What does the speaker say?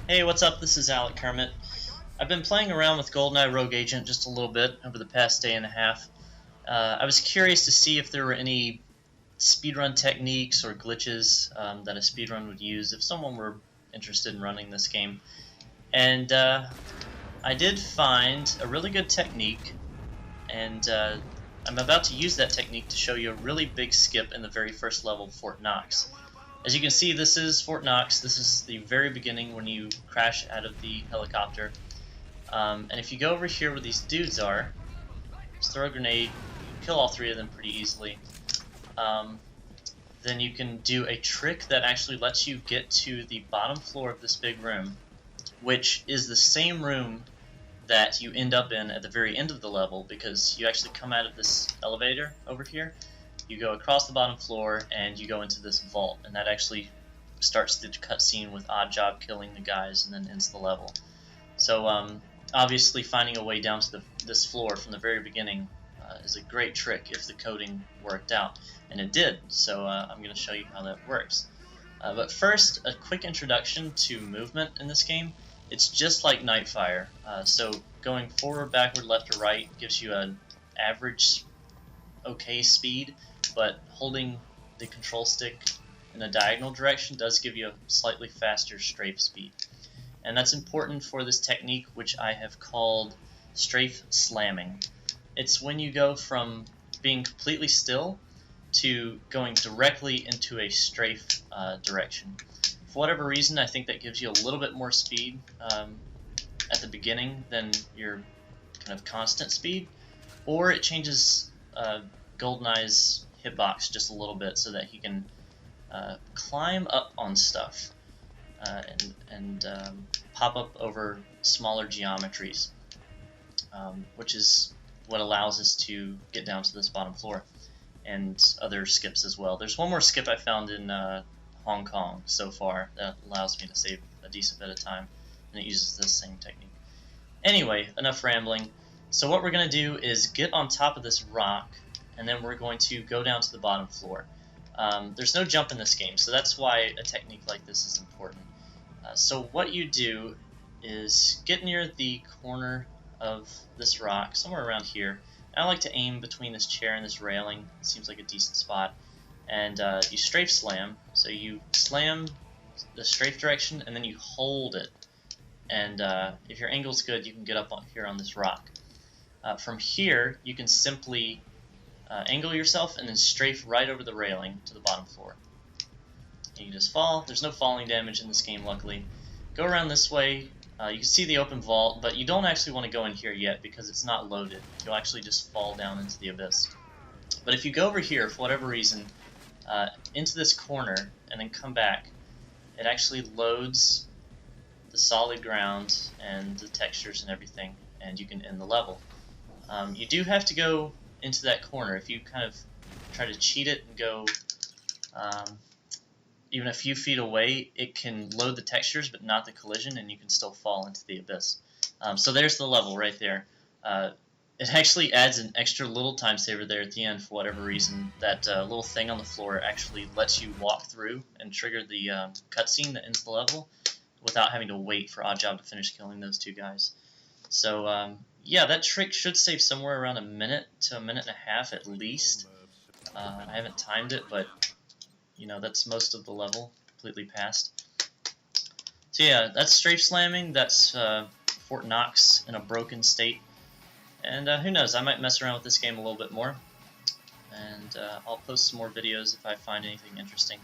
Hey, what's up? This is Alec Kermit. I've been playing around with GoldenEye Rogue Agent just a little bit over the past day and a half. I was curious to see if there were any speedrun techniques or glitches that a speedrun would use if someone were interested in running this game. And I did find a really good technique, and I'm about to use that technique to show you a really big skip in the very first level of Fort Knox. As you can see, this is Fort Knox. This is the very beginning when you crash out of the helicopter. And if you go over here where these dudes are, just throw a grenade, you kill all three of them pretty easily. Then you can do a trick that actually lets you get to the bottom floor of this big room, which is the same room that you end up in at the very end of the level, because you actually come out of this elevator over here. You go across the bottom floor and you go into this vault, and that actually starts the cutscene with Oddjob killing the guys and then ends the level. So obviously finding a way down to this floor from the very beginning is a great trick if the coding worked out, and it did. So I'm going to show you how that works. But first, a quick introduction to movement in this game. It's just like Nightfire. So going forward, backward, left, or right gives you an average okay speed, but holding the control stick in a diagonal direction does give you a slightly faster strafe speed. And that's important for this technique, which I have called strafe slamming. It's when you go from being completely still to going directly into a strafe direction. For whatever reason, I think that gives you a little bit more speed at the beginning than your kind of constant speed, or it changes GoldenEye's hitbox just a little bit so that he can climb up on stuff and pop up over smaller geometries, which is what allows us to get down to this bottom floor, and other skips as well. There's one more skip I found in Hong Kong so far that allows me to save a decent bit of time, and it uses this same technique. Anyway, enough rambling. So what we're going to do is get on top of this rock, and then we're going to go down to the bottom floor. There's no jump in this game, so that's why a technique like this is important. So what you do is get near the corner of this rock, somewhere around here. I like to aim between this chair and this railing. It seems like a decent spot. And you strafe slam. So you slam the strafe direction, and then you hold it. And if your angle's good, you can get up here on this rock. From here, you can simply angle yourself and then strafe right over the railing to the bottom floor. And you just fall. There's no falling damage in this game, luckily. Go around this way. You can see the open vault, but you don't actually want to go in here yet because it's not loaded. You'll actually just fall down into the abyss. But if you go over here, for whatever reason, into this corner and then come back, it actually loads the solid ground and the textures and everything, and you can end the level. You do have to go into that corner. If you kind of try to cheat it and go even a few feet away, it can load the textures but not the collision, and you can still fall into the abyss. So there's the level right there. It actually adds an extra little time saver there at the end for whatever reason. That little thing on the floor actually lets you walk through and trigger the cutscene that ends the level without having to wait for Oddjob to finish killing those two guys. So yeah, that trick should save somewhere around a minute to a minute and a half at least. I haven't timed it, but you know, that's most of the level completely passed. So yeah, that's strafe slamming. That's Fort Knox in a broken state. And who knows, I might mess around with this game a little bit more. And I'll post some more videos if I find anything interesting.